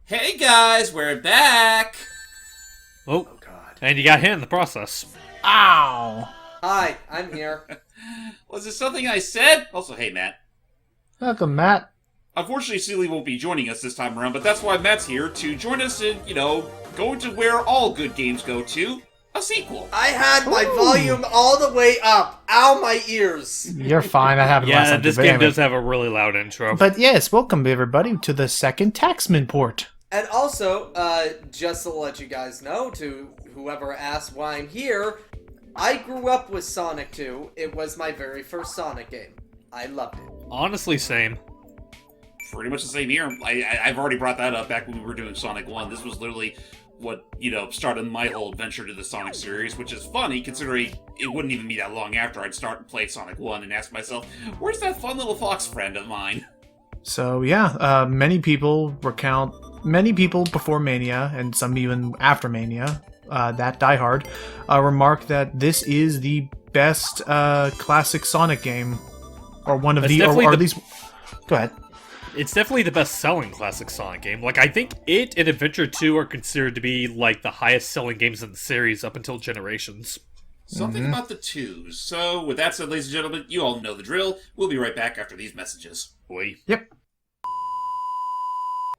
Hey guys, we're back! Oh, God. and you got hit in the process. Ow! Hi, I'm here. Was this something I said? Also, hey Matt. Welcome, Matt. Unfortunately, Seeley won't be joining us this time around, but that's why Matt's here to join us in, going to where all good games go to, a sequel. I had my volume all the way up. Ow, my ears. You're fine. That happened last Yeah, time. this too, but game anyway. does have a really loud intro. But yes, welcome everybody to the second Taxman port. And also, just to let you guys know, to whoever asked why I'm here, I grew up with Sonic 2. It was my very first Sonic game. I loved it. Honestly, same. Pretty much the same here. I've already brought that up back when we were doing Sonic 1. This was literally what, started my whole adventure to the Sonic series, which is funny considering it wouldn't even be that long after I'd start and play Sonic 1 and ask myself, where's that fun little fox friend of mine? So yeah, many people before Mania and some even after Mania, that Die Hard, remark that this is the best classic Sonic game, or one of That's the, definitely or the- at least. Go ahead. It's definitely the best-selling classic Sonic game. Like, I think it and Adventure 2 are considered to be, like, the highest-selling games in the series up until Generations. Something about the twos. So, with that said, ladies and gentlemen, you all know the drill. We'll be right back after these messages. Boy. Yep.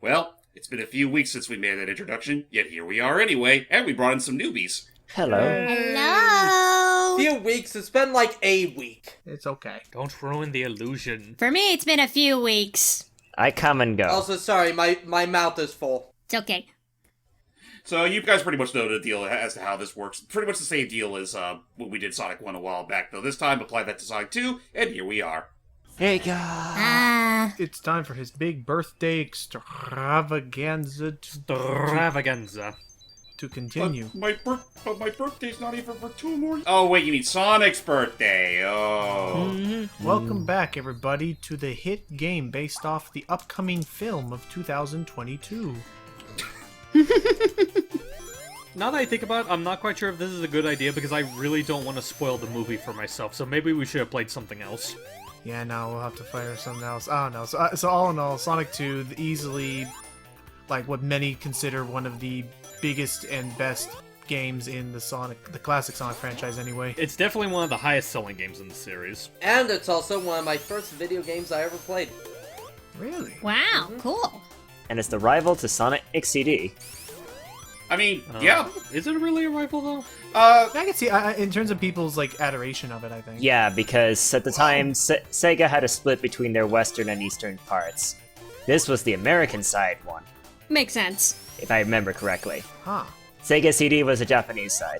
Well, it's been a few weeks since we made that introduction, yet here we are anyway, and we brought in some newbies. Hello. Hello! Few weeks, it's been like a week. It's okay. Don't ruin the illusion. For me, it's been a few weeks. I come and go. Also, sorry, my mouth is full. It's okay. So you guys pretty much know the deal as to how this works. Pretty much the same deal as when we did Sonic 1 a while back, though this time apply that to Sonic 2, and here we are. Hey guys. Ah, It's time for his big birthday extravaganza Extravaganza. to continue. But my birthday's not even for 2 more... Oh, wait, you mean Sonic's birthday. Oh. Welcome back, everybody, to the hit game based off the upcoming film of 2022. Now that I think about it, I'm not quite sure if this is a good idea because I really don't want to spoil the movie for myself, so maybe we should have played something else. Yeah, no, we'll have to fire something else. I don't know. So all in all, Sonic 2, easily, like, what many consider one of the biggest and best games in the classic Sonic franchise anyway. It's definitely one of the highest-selling games in the series. And it's also one of my first video games I ever played. Really? wow, cool. And it's the rival to Sonic XCD. I mean, yeah. Is it really a rival, though? I can see, in terms of people's, like, adoration of it, I think. Yeah, because at the time, Sega had a split between their western and eastern parts. This was the American side one, Makes sense. if I remember correctly. Huh. Sega CD was the Japanese side.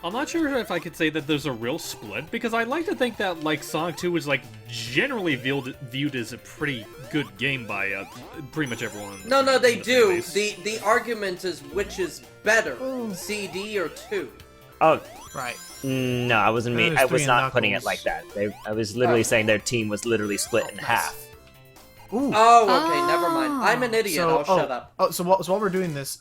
I'm not sure if I could say that there's a real split, because I like to think that, like, Sonic 2 is, like, generally viewed as a pretty good game by, pretty much everyone. No, they in the do. fanbase. The argument is which is better, CD or 2. Oh, Right. no, I wasn't There's I was three not putting it Knuckles. like that. I was literally saying their team was literally split in half. Ooh. Oh, okay, never mind. I'm an idiot, I'll shut up. So while we're doing this,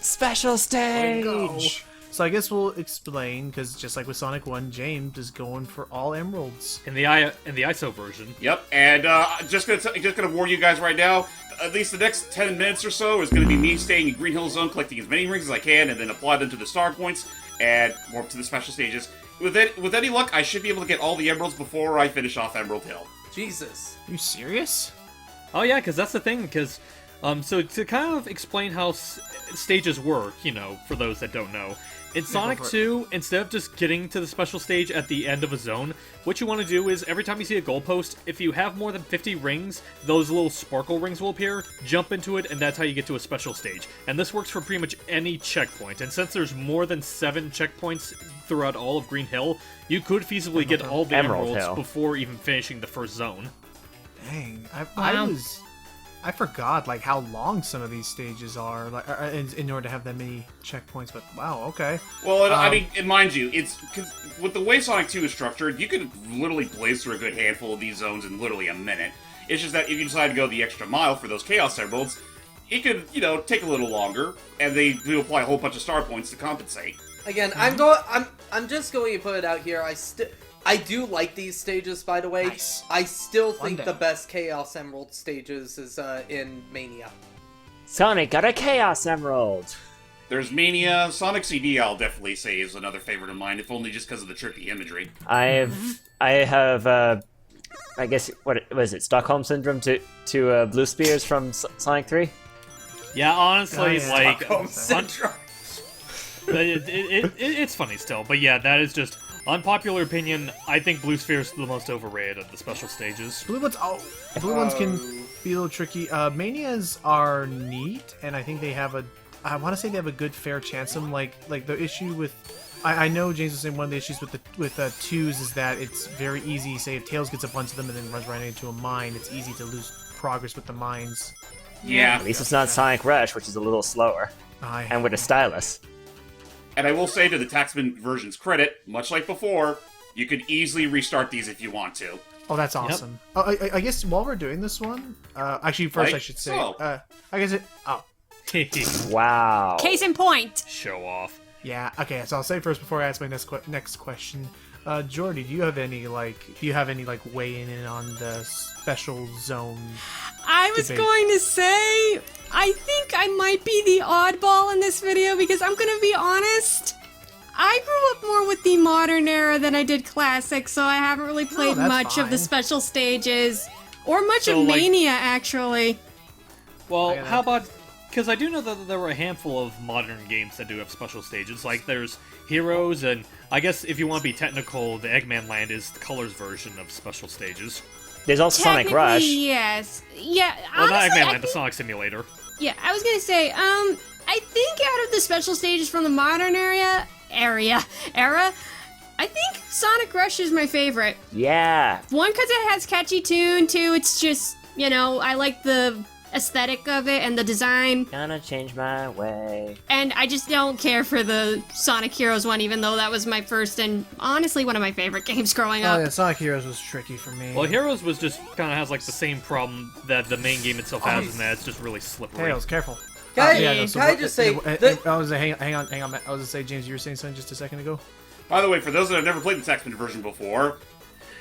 Special stage! So I guess we'll explain, because just like with Sonic 1, James is going for all emeralds. In the ISO version. Yep, and just gonna warn you guys right now, at least the next 10 minutes or so is gonna be me staying in Green Hill Zone, collecting as many rings as I can, and then apply them to the star points, and warp to the special stages. With any luck, I should be able to get all the emeralds before I finish off Emerald Hill. Jesus. You serious? Oh yeah, because that's the thing, because, so to kind of explain how stages work, for those that don't know, in Sonic go for it. 2, instead of just getting to the special stage at the end of a zone, what you want to do is, every time you see a goalpost, if you have more than 50 rings, those little sparkle rings will appear, jump into it, and that's how you get to a special stage. And this works for pretty much any checkpoint, and since there's more than 7 checkpoints throughout all of Green Hill, you could feasibly get all the Emerald emeralds Hill. before even finishing the first zone. Dang, Wow. I forgot like how long some of these stages are, like in order to have that many checkpoints. But wow, okay. Well, I mean, and mind you, it's 'cause with the way Sonic 2 is structured, you could literally blaze through a good handful of these zones in literally a minute. It's just that if you decide to go the extra mile for those Chaos Emeralds, it could, take a little longer, and they do apply a whole bunch of star points to compensate. Again, I'm just going to put it out here. I do like these stages, by the way. Nice. I still One think day. the best Chaos Emerald stages is in Mania. Sonic got a Chaos Emerald! There's Mania. Sonic CD, I'll definitely say, is another favorite of mine, if only just because of the trippy imagery. I have, I guess, what was it, Stockholm Syndrome to Blue Spears from Sonic 3? Yeah, honestly, Oh, yeah. like, Stockholm Syndrome. it's funny still. But yeah, that is just unpopular opinion. I think Blue Sphere is the most overrated of the special stages. Blue ones can be a little tricky. Manias are neat, and I think they have I want to say they have a good fair chance of them. Like the issue with, I know James was saying one of the issues with twos is that it's very easy. Say if Tails gets a bunch of them and then runs right into a mine, it's easy to lose progress with the mines. Yeah. At least it's not Sonic Rush, which is a little slower. And with a stylus. And I will say, to the Taxman version's credit, much like before, you could easily restart these if you want to. Oh, that's awesome. I guess while we're doing this one, actually first Like I should say, so. I guess it. Oh, Wow. Case in point. Show off. yeah. Okay, so I'll say first before I ask my next question. Jordy, do you have any weigh in on the special zone? I was debate? going to say, I think I might be the oddball in this video because I'm gonna be honest. I grew up more with the modern era than I did classic, so I haven't really played that's much of the fine. special stages or much So, of like- Mania actually. Well, got how that. about... Because I do know that there were a handful of modern games that do have special stages. Like, there's Heroes, and I guess if you want to be technical, the Eggman Land is the Colors version of special stages. There's also Sonic Technically, Rush. Yes. Yeah, Well, honestly, not Eggman I Land, the think- Sonic Simulator. Yeah, I was gonna say, I think out of the special stages from the modern era, I think Sonic Rush is my favorite. Yeah. One, because it has catchy tune. Two, it's just, I like the aesthetic of it and the design. Gonna change my way. And I just don't care for the Sonic Heroes one, even though that was my first and honestly one of my favorite games growing Oh up. yeah, Sonic Heroes was tricky for me. Well, Heroes was just kind of has like the same problem that the main game itself has, in that it's just really slippery. Tails, careful. Can I- Yeah, no, so can I what- just say I that- was hang on. I was gonna say, James, you were saying something just a second ago. By the way, for those that have never played the Taxman version before,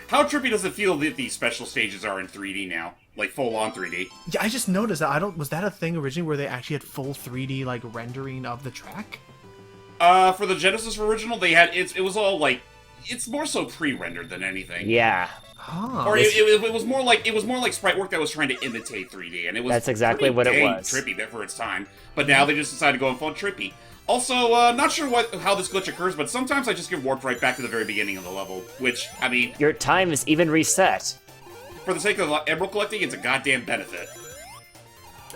how trippy does it feel that these special stages are in 3D now? Like, full-on 3D? Yeah, I just noticed that. Was that a thing originally where they actually had full 3D like rendering of the track? For the Genesis original, they had... It was all, like... It's more so pre-rendered than anything. Yeah. Huh. Or it was more like sprite work that was trying to imitate 3D, and it was That's exactly pretty what it dang was. trippy for its time. But now they just decided to go and full trippy. Also, not sure how this glitch occurs, but sometimes I just get warped right back to the very beginning of the level, which, I mean, Your time is even reset. for the sake of emerald collecting, it's a goddamn benefit.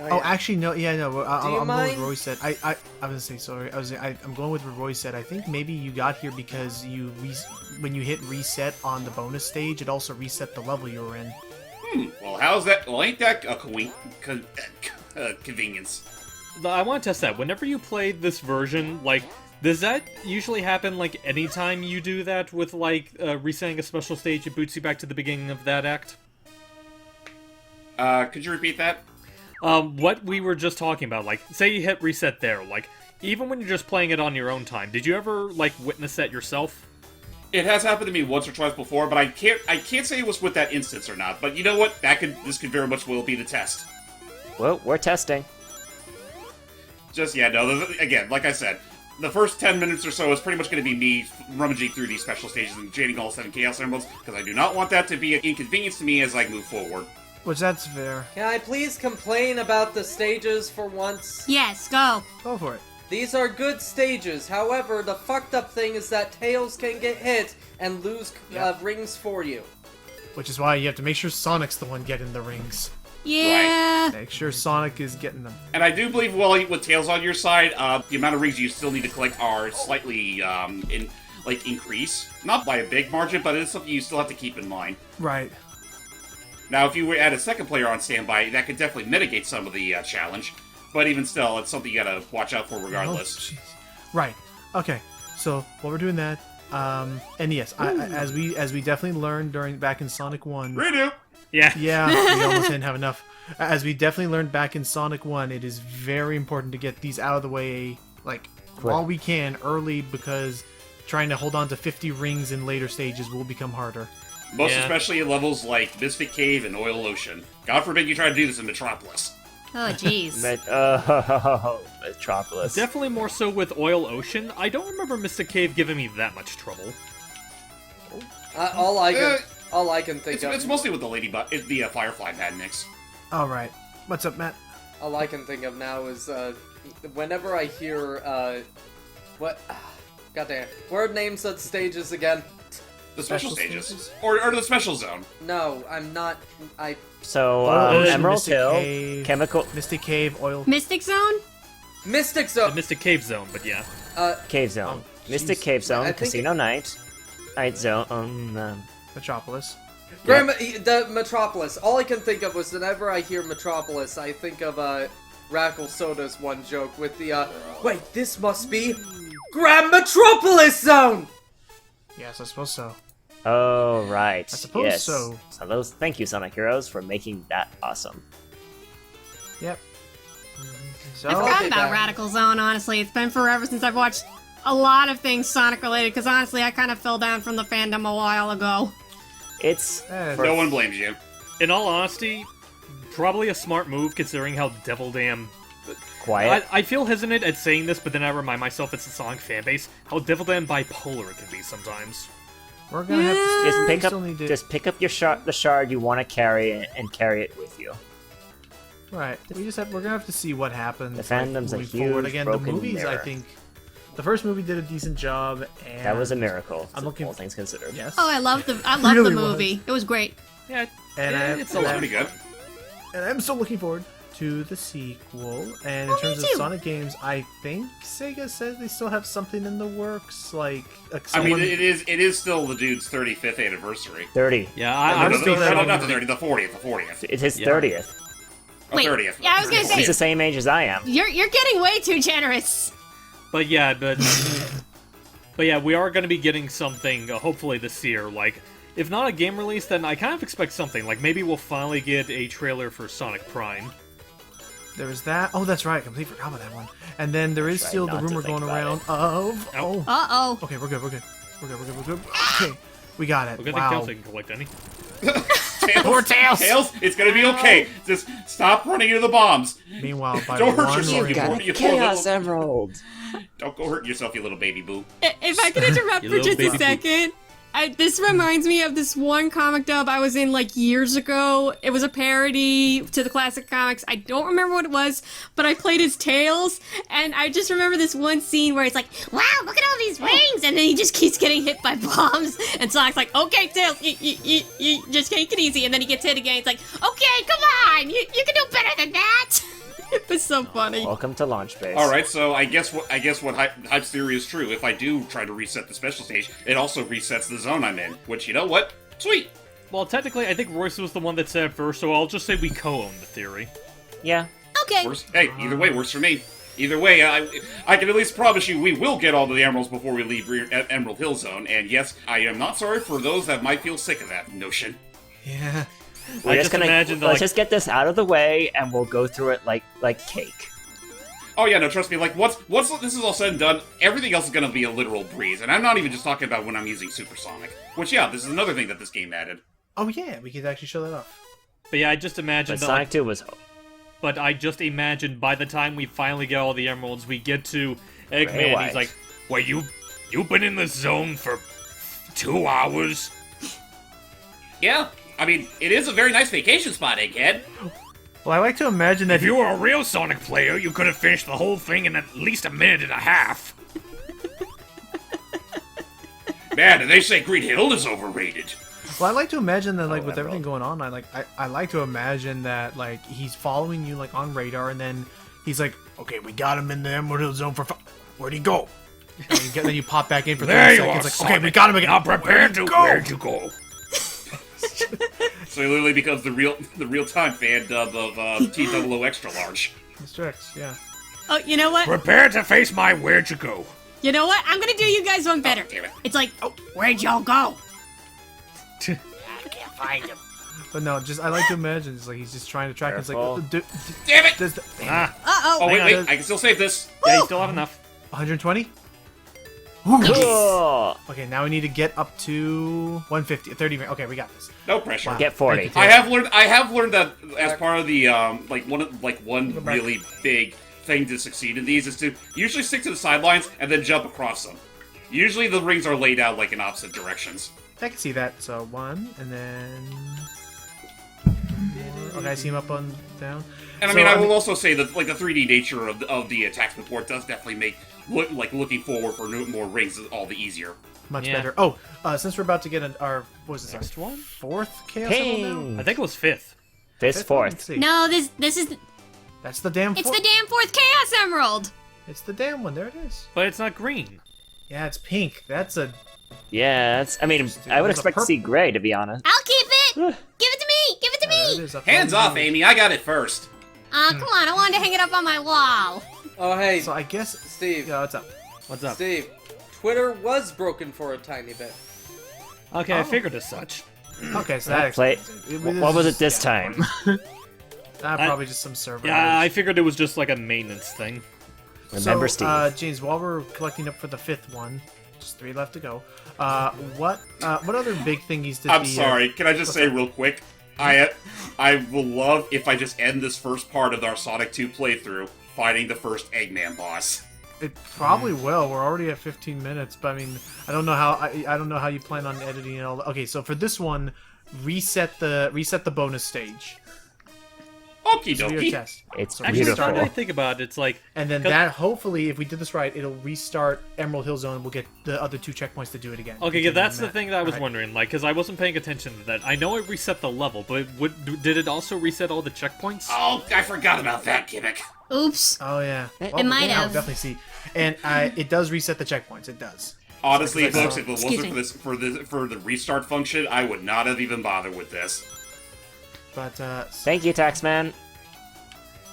Oh, actually, no. Yeah, no. Do you I'm going mind? with Roy said. I'm gonna say sorry. I'm going with what Roy said. I think maybe you got here because when you hit reset on the bonus stage, it also reset the level you were in. Well, how's that? Well, ain't that a convenience? I want to test that. Whenever you play this version, like, does that usually happen, like, anytime you do that with, like, resetting a special stage, it boots you back to the beginning of that act? Could you repeat that? What we were just talking about, like, say you hit reset there, like, even when you're just playing it on your own time, did you ever, like, witness that yourself? It has happened to me once or twice before, but I can't say it was with that instance or not. But you know what? This could very much well be the test. Well, we're testing. Again, like I said, the first 10 minutes or so is pretty much going to be me rummaging through these special stages and jading all 7 Chaos Emeralds, because I do not want that to be an inconvenience to me as I move forward. Which that's fair. Can I please complain about the stages for once? Yes, go. Go for it. These are good stages. However, the fucked up thing is that Tails can get hit and lose rings for you. Which is why you have to make sure Sonic's the one getting the rings. Yeah. Make sure Sonic is getting them. And I do believe, well, with Tails on your side, the amount of rings you still need to collect are slightly, increase. Not by a big margin, but it's something you still have to keep in mind. Right. Now, if you were add a second player on standby, that could definitely mitigate some of the challenge. But even still, it's something you gotta watch out for regardless. Oh, jeez. Right. Okay. So while we're doing that, and yes, as we definitely learned back in Sonic 1. Redo! Yeah. Yeah, we almost didn't have enough. As we definitely learned back in Sonic 1, it is very important to get these out of the way, like, while we can, early, because trying to hold on to 50 rings in later stages will become harder. Most Yeah. especially in levels like Misfit Cave and Oil Ocean. God forbid you try to do this in Metropolis. Oh, jeez. Metropolis. Definitely more so with Oil Ocean. I don't remember Mystic Cave giving me that much trouble. All I can think of. It's mostly with the ladybug, the Firefly bad mix. All right. What's up, Matt? All I can think of now is whenever I hear what. Goddamn. What are names of stages again? The special Special stages. Or the special zone. No, I'm not. So, Oil Ocean, Emerald Mystic Hill, Cave, Chemical Mystic Cave, Oil. Mystic Zone? Mystic The Zone. Mystic Cave Zone, but yeah. Cave Zone, Mystic jeez. Cave I Zone, think Casino Night Zone. Metropolis. The Metropolis. All I can think of was whenever I hear Metropolis, I think of Rackle Soda's one joke with the wait, this must be Grand Metropolis Zone. Yes, I suppose so. Oh right. I suppose yes. so. So those. Thank you, Sonic Heroes, for making that awesome. Yep. So, I forgot Okay, about Dad. Radical Zone, honestly. It's been forever since I've watched a lot of things Sonic related, because honestly, I kind of fell down from the fandom a while ago. It's No one blames you. In all honesty, probably a smart move considering how Devil Damn. quiet. I feel hesitant at saying this, but then I remind myself it's the Sonic fanbase. How Devil Damn bipolar it can be sometimes. we're gonna have to Just we pick still up, need to, just pick up your the shard you want to carry and carry it with you. right. We're gonna have to see what happens. The fandom's a moving forward. huge Again, the broken movies. I mirror. think the first movie did a decent job, and That was a miracle. I'm looking- all things considered. Yes. Oh, I loved the Really movie. It was great. Yeah, And it's That was a pretty good. And I'm still looking forward to the sequel. And in Oh, me terms of too. Sonic games, I think Sega says they still have something in the works. Like I someone, mean, it is still the dude's 35th anniversary. 30. Yeah, I'm No, still no, that no, long. not the 30th, the 40th, the 40th. It's his Yeah. 30th. Oh, Wait, 30th. yeah, I was gonna say- He's the same age as I am. You're getting way too generous. but yeah, but yeah, we are going to be getting something hopefully this year. Like, if not a game release, then I kind of expect something. Like maybe we'll finally get a trailer for Sonic Prime. there was that. Oh, that's right. I completely forgot about that one. And then there is Try still the not to rumor think going about around it. of. Oh. Uh-oh. Okay, we're good. We're good. We're good. Okay, we got it. We're gonna Wow. think Tails can collect any. Poor Tails. Tails, it's gonna be okay. Just stop running into the bombs. Meanwhile, by Don't hurt one yourself, ring- you poor- you poor Chaos little- Emerald. Don't go hurt yourself, you little baby boo. If I could interrupt You for little just a baby second, this reminds me of this one comic dub I was in like years ago. It was a parody to the classic comics. I don't remember what it was, but I played as Tails, and I just remember this one scene where it's like, "Wow, look at all these rings!" and then he just keeps getting hit by bombs, and Sonic's like, "Okay, Tails, you just take it easy," and then he gets hit again. It's like, "Okay, come on, you can do better than that." It was so funny. Welcome to Launch Base. All right, so I guess what Hype's theory is true. If I do try to reset the special stage, it also resets the zone I'm in. Which, you know what? Sweet. Well, technically, I think Royce was the one that said it first, so I'll just say we co-own the theory. Yeah. Okay. Hey, either way works for me. Either way, I can at least promise you we will get all the emeralds before we leave Emerald Hill Zone. And yes, I am not sorry for those that might feel sick of that notion. Yeah. We're I just just gonna imagine that, let's like- just get this out of the way, and we'll go through it like cake. Oh yeah, no, trust me. Like once this is all said and done, everything else is gonna be a literal breeze. And I'm not even just talking about when I'm using Supersonic. Which yeah, this is another thing that this game added. Oh yeah, we could actually show that off. But yeah, I just imagine But that. Sonic 2 was But I just imagine by the time we finally get all the emeralds, we get to Eggman, Very and wise. he's like, "Well, you've been in the zone for 2 hours." Yeah, I mean, it is a very nice vacation spot, Egghead. Well, I like to imagine that If you were a real Sonic player, you could have finished the whole thing in at least a minute and a half. Man, and they say Green Hill is overrated. Well, I like to imagine that, like, Oh, with everything Emerald. going on, I like to imagine that, like, he's following you, like, on radar, and then he's like, okay, we got him in the Emerald Hill Zone for where'd he go? And then you pop back in for 30 seconds, like, okay, we got him again. Now prepare to where'd you go? So he literally becomes the real-time fan dub of TOO Extra Large. Mr. X, yeah. Oh, you know what? Prepare to face my where'd you go? You know what? I'm gonna do you guys one better. Damn it. It's like, oh, where'd y'all go? But no, just, I like to imagine, it's like, he's just trying to track, it's Careful. like, Damn it! does the, Ah, Uh-oh. Oh, wait, Hang on. I can still save this. yeah, you still have enough. 120? Cool. Okay, now we need to get up to 150, 30. Okay, we got this. No pressure. Wow. Get 40. I have learned that as part of the one really big thing to succeed in these is to usually stick to the sidelines and then jump across them. Usually the rings are laid out like in opposite directions. I can see that. So 1, and then... Okay, I see him up on down. And So, I will also say that like the 3D nature of the attachment port does definitely make looking forward for more rings is all the easier. Much Yeah. better. Oh, since we're about to get our... What was this? Next one? 4th Chaos Emerald now? Ping. I think it was 5th. This Fifth one? Let's 4th. see. No, this is That's the damn it's fourth. the damn fourth Chaos Emerald. It's the damn one. There it is. But it's not green. Yeah, it's pink. That's a... Yeah, that's. I mean, I would There's a expect to see purple- gray, to be honest. I'll keep it. Give it to me. Give it to There it me. is, up Hands on off, the- Amy! I got it first. Come on, I wanted to hang it up on my wall. Oh, hey, So I guess... Steve. Yeah, what's up? What's up? Steve, Twitter was broken for a tiny bit. Okay, Oh. I figured as such. Okay, so that Play. explains What was it is- this time? Probably just some server. Yeah, I errors. figured it was just like a maintenance thing. Remember, so, Steve. James, while we're collecting up for the 5th one, just 3 left to go. What other big thingies did I'm the... sorry. Can I just say real quick? I will love if I just end this first part of our Sonic 2 playthrough fighting the first Eggman boss. It probably will. We're already at 15 minutes, but I mean, I don't know how I don't know how you plan on editing and all. Okay, so for this one, reset the bonus stage. Okie Severe dokie. test. It's Actually, beautiful. now that I think about it, it's like And then 'cause- that, hopefully, if we did this right, it'll restart Emerald Hill Zone. We'll get the other 2 checkpoints to do it again. Okay, yeah, that's the Matt. thing that I was Alright. wondering, like, because I wasn't paying attention to that. I know it reset the level, but did it also reset all the checkpoints? Oh, I forgot about that gimmick. Oops. Oh yeah, It might I'll have. definitely see. And it does reset the checkpoints. It does. Honestly, Sorry, folks, if it Excuse wasn't for the restart function, I would not have even bothered with this. But Thank you, Taxman.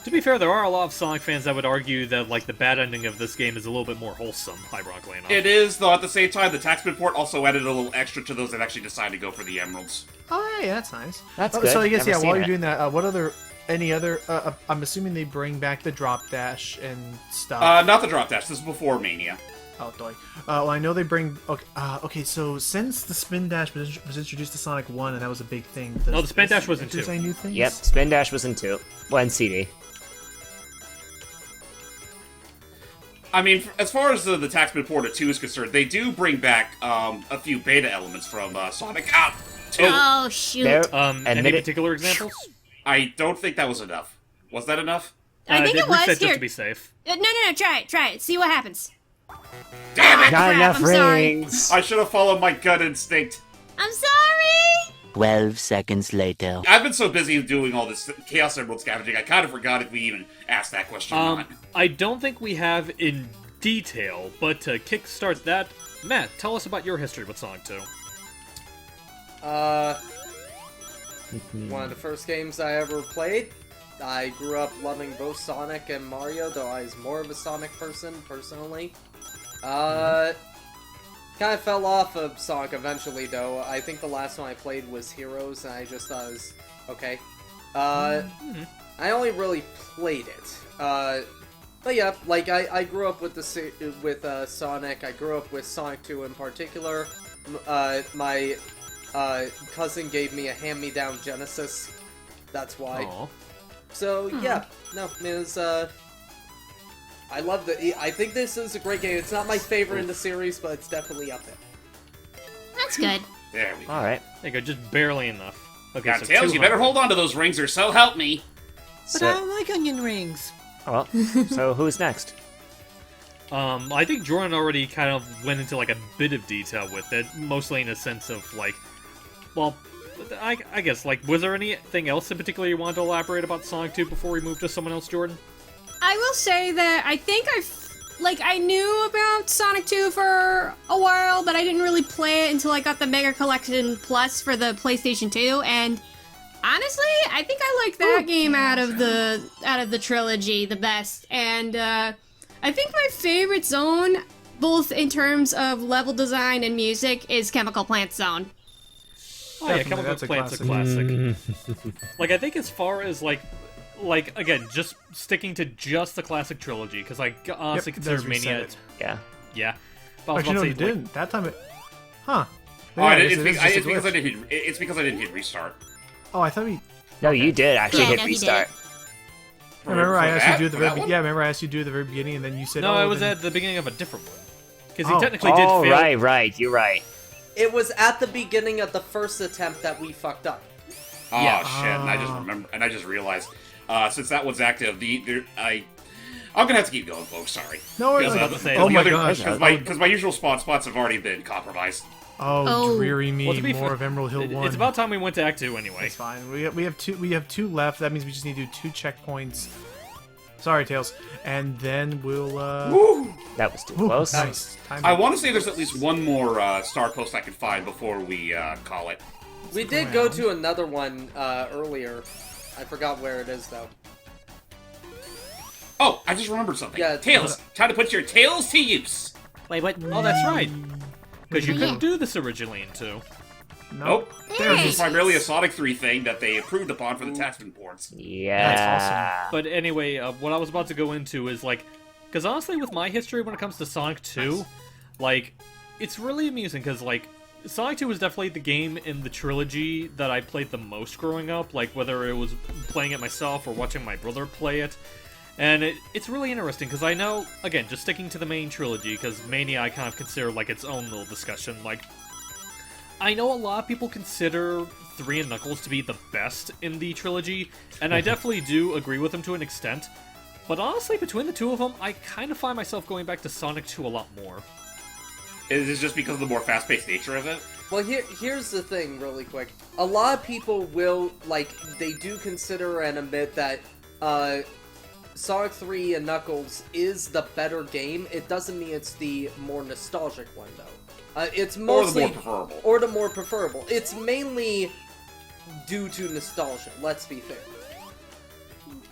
To be fair, there are a lot of Sonic fans that would argue that, like, the bad ending of this game is a little bit more wholesome, ironically enough. It is, though, at the same time, the Taxman port also added a little extra to those that actually decided to go for the emeralds. oh yeah, that's nice. That's So good. I guess Never yeah. seen While you're it. doing that, any other? I'm assuming they bring back the drop dash and stuff. Not the drop dash. This is before Mania. Oh, doy. Well, I know they bring. Okay, okay, so since the spin dash was introduced to Sonic 1, and that was a big thing. No, the spin dash was in 2. Is there any new things? Yep, Spin Dash was in 2. Well, in CD. I mean, as far as the Taxman port of 2 is concerned, they do bring back a few beta elements from Sonic 2. Oh shoot. There, Any admit it- particular examples? I don't think that was enough. Was that enough? I think did it was. reset just Here. to be safe. No, try it. See what happens. Damn it! Not Crap, enough I'm sorry. rings. I should have followed my gut instinct. I'm sorry. 12 seconds later. I've been so busy doing all this Chaos Emerald scavenging, I kind of forgot if we even asked that question or not. I don't think we have in detail, but to kickstart that, Matt, tell us about your history with Sonic 2. One of the first games I ever played. I grew up loving both Sonic and Mario, though I was more of a Sonic person, personally. Kind of fell off of Sonic eventually, though. I think the last one I played was Heroes, and I just thought it was okay. I only really played it. But yeah, like, I grew up with Sonic. I grew up with Sonic 2 in particular. My cousin gave me a hand-me-down Genesis. That's why. Aw. So yeah, no, it was. I love the. I think this is a great game. It's not my favorite in the series, but it's definitely up there. That's good. There we go. Alright. There you go, just barely enough. Okay, Now, so Tails, you better 200. hold on to those rings or so help me. So, like onion rings. well, so who's next? I think Jordan already kind of went into, like, a bit of detail with it, mostly in a sense of, like, well, I guess, like, was there anything else in particular you wanted to elaborate about Sonic 2 before we move to someone else, Jordan? I will say that I think I knew about Sonic 2 for a while, but I didn't really play it until I got the Mega Collection Plus for the PlayStation 2, and honestly, I think I like that game out of the trilogy the best. And I think my favorite zone, both in terms of level design and music, is Chemical Plant Zone. Oh yeah, Definitely, Chemical that's a Plant's a classic. classic. Like, I think as far as, like, again, just sticking to just the classic trilogy, because I honestly Yep, it does consider reset Mania... it. Yeah. Yeah. But I was Actually, no, about you to say, like, didn't. That time it... Huh. Oh, Yeah, it's, it is because, just a it's because I glitch. didn't hit. It's because I didn't hit restart. Oh, I thought we... No, you did actually Yeah, hit no, he restart. Remember I asked you to do at the For that very one? yeah. Remember I asked you to do at the very beginning, and then you said, no, "Oh, it was then- at the beginning of a different one. Because Oh. he technically did Oh, fail. right. You're right. It was at the beginning of the first attempt that we fucked up. Oh Yeah. shit! And I just remember, and I just realized, since that one's active, I'm gonna have to keep going, folks. Sorry. No, Because, about to say, oh my gosh! Because my usual spots have already been compromised. Oh, Oh. dreary me! Well, to be More fair, of Emerald Hill 1. It's about time we went to Act 2 anyway. It's fine. We have two left. That means we just need to do 2 checkpoints. Sorry, Tails. And then we'll Woo! That was too ooh, close. Nice. Time I want to say there's at least one more star post I can find before we call it. We did go to another one earlier. I forgot where it is though. Oh, I just remembered something. Yeah, Tails, time to put your tails to use. Wait, what? Oh, that's right. Because you Oh, couldn't yeah. do this originally in 2. Nope. There This it is primarily a Sonic 3 thing that they improved upon for the attachment ports. Yeah. But anyway, what I was about to go into is, like... Because honestly, with my history when it comes to Sonic 2, like, it's really amusing because, like, Sonic 2 was definitely the game in the trilogy that I played the most growing up, like, whether it was playing it myself or watching my brother play it. And it's really interesting, because I know, again, just sticking to the main trilogy, because Mania I kind of consider, like, its own little discussion, like... I know a lot of people consider 3 and Knuckles to be the best in the trilogy, and I definitely do agree with them to an extent. But honestly, between the two of them, I kind of find myself going back to Sonic 2 a lot more. Is this just because of the more fast-paced nature of it? Well, here's the thing, really quick. A lot of people will, like, they do consider and admit that, Sonic 3 and Knuckles is the better game. It doesn't mean it's the more nostalgic one, though. It's mostly... Or the more preferable. Or the more preferable. It's mainly due to nostalgia, let's be fair.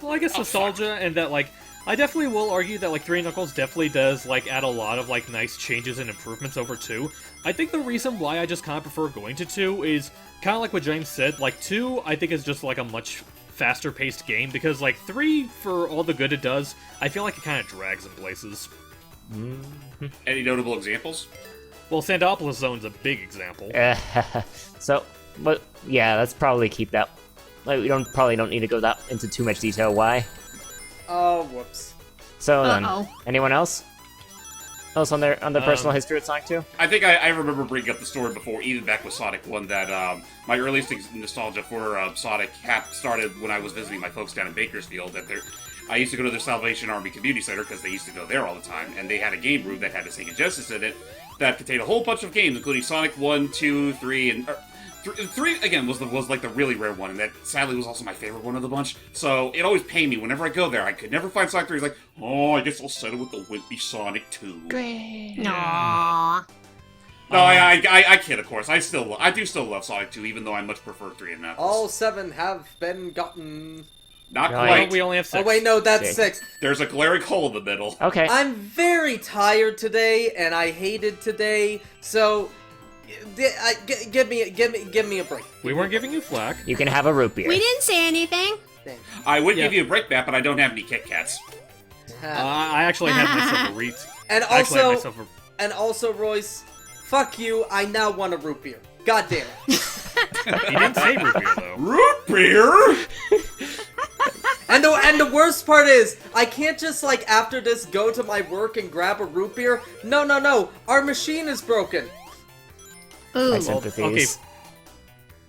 Well, I guess nostalgia, and that, like, I definitely will argue that, like, 3 Knuckles definitely does, like, add a lot of, like, nice changes and improvements over 2. I think the reason why I just kind of prefer going to 2 is kind of like what James said, like, 2, I think is just, like, a much faster-paced game, because, like, 3, for all the good it does, I feel like it kind of drags in places. Any notable examples? Well, Sandopolis Zone's a big example. So, but yeah, let's probably keep that. Like, we probably don't need to go that into too much detail. Why? Oh, whoops. So then, Uh-oh. anyone else? Else on their personal history with Sonic 2? I think I remember bringing up the story before, even back with Sonic 1, that my earliest nostalgia for Sonic started when I was visiting my folks down in Bakersfield. I used to go to their Salvation Army Community Center because they used to go there all the time, and they had a game room that had a Sega Genesis in it that contained a whole bunch of games, including Sonic 1, 2, 3, and... 3 again was like the really rare one, and that sadly was also my favorite one of the bunch. So it always pained me whenever I go there. I could never find Sonic 3. It's like, oh, I guess I'll settle with the wimpy Sonic 2. Aww. No, I kid, of course. I do still love Sonic 2, even though I much prefer 3 and Knuckles. All 7 have been gotten... Not Right. Well, quite. we only have 6. Oh wait, no, that's Six. 6. There's a glaring hole in the middle. Okay. I'm very tired today, and I hated today, so... give me a break. We weren't giving you flack. You can have a root beer. We didn't say anything. Thanks. I would Yeah. give you a break back, but I don't have any Kit Kats. I actually had myself a Reet. And I actually had also, myself and also, Royce, fuck you, I now want a root beer. God damn it. He didn't say root beer, though. Root beer? And the worst part is, I can't just, like, after this, go to my work and grab a root beer. No, our machine is broken. Ooh. My sympathies.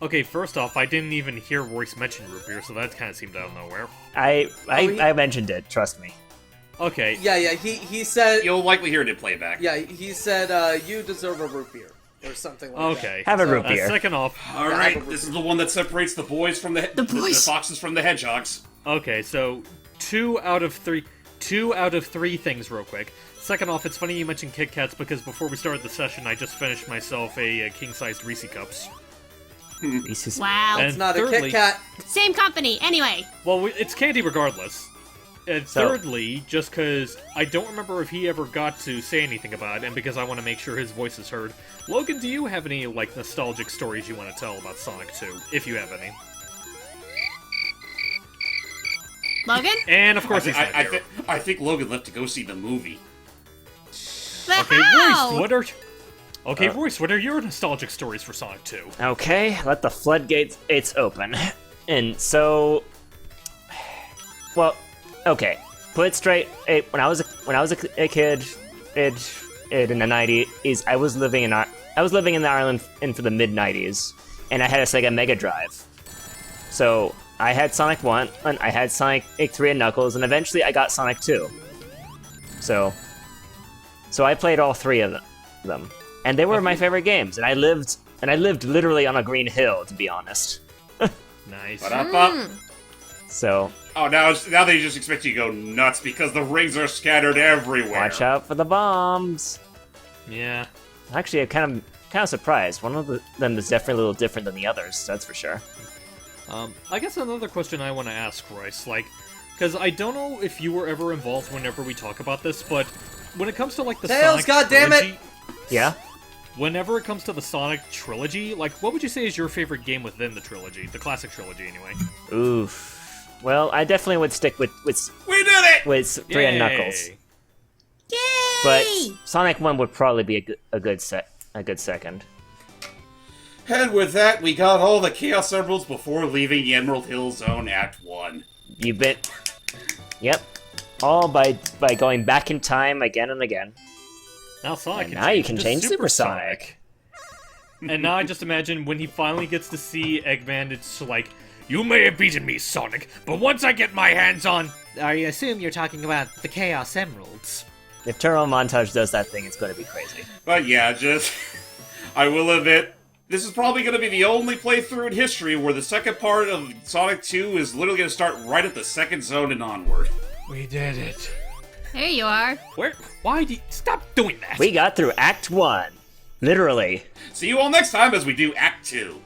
Okay, first off, I didn't even hear Royce mention root beer, so that kind of seemed out of nowhere. I mentioned it. Trust me. Okay, Yeah, he said, You'll likely hear it in playback. yeah, he said, you deserve a root beer. Or something like that. okay. Have a So- root beer. Second off, Alright, this is the one that separates the boys from the boys. foxes from the hedgehogs. okay, so 2 out of 3 things real quick. Second off, it's funny you mentioned Kit Kats because before we started the session, I just finished myself a king-sized Reese Cups. Reese's- Wow. And It's not a thirdly- Kit Kat. Same company. Anyway. Well, it's candy regardless. And So- thirdly, just because I don't remember if he ever got to say anything about it, and because I want to make sure his voice is heard, Logan, do you have any, like, nostalgic stories you want to tell about Sonic 2, if you have any? Logan? And, of course, he's not here. I think Logan left to go see the movie. Okay, How? Royce, what are your nostalgic stories for Sonic 2? Okay, let the floodgates open. And so, well, okay, put it straight. When I was a kid, in the '90s, I was living in Ireland for the mid-'90s, and I had a Sega Mega Drive. So I had Sonic 1, and I had Sonic 3 and Knuckles, and eventually I got Sonic 2. So I played all three of them, and they were my favorite games. And I lived literally on a green hill, to be honest. Nice. Ba-da-ba. So Oh, now they just expect you to go nuts because the rings are scattered everywhere. watch out for the bombs. Yeah. Actually, I'm kind of surprised. One of them is definitely a little different than the others. That's for sure. I guess another question I want to ask, Royce, because I don't know if you were ever involved whenever we talk about this, but when it comes to, the Tails, Sonic goddammit! trilogy... Yeah. Whenever it comes to the Sonic trilogy, what would you say is your favorite game within the trilogy? The classic trilogy, anyway. Oof. Well, I definitely would stick with We did it! 3 and Knuckles. Yay! But Sonic 1 would probably be a good second. And with that, we got all the Chaos Emeralds before leaving the Emerald Hill Zone Act 1. You bet. Yep. All by going back in time again and again. Now Sonic And can now change you can to change Super Supersonic. And now I just imagine when he finally gets to see Eggman, it's like, you may have beaten me, Sonic, but once I get my hands on... I assume you're talking about the Chaos Emeralds. If Turbo Montage does that thing, it's going to be crazy. But yeah, I will admit, this is probably going to be the only playthrough in history where the second part of Sonic 2 is literally going to start right at the second zone and onward. We did it. There you are. Why do you... Stop doing that! We got through Act 1. Literally. See you all next time as we do Act 2.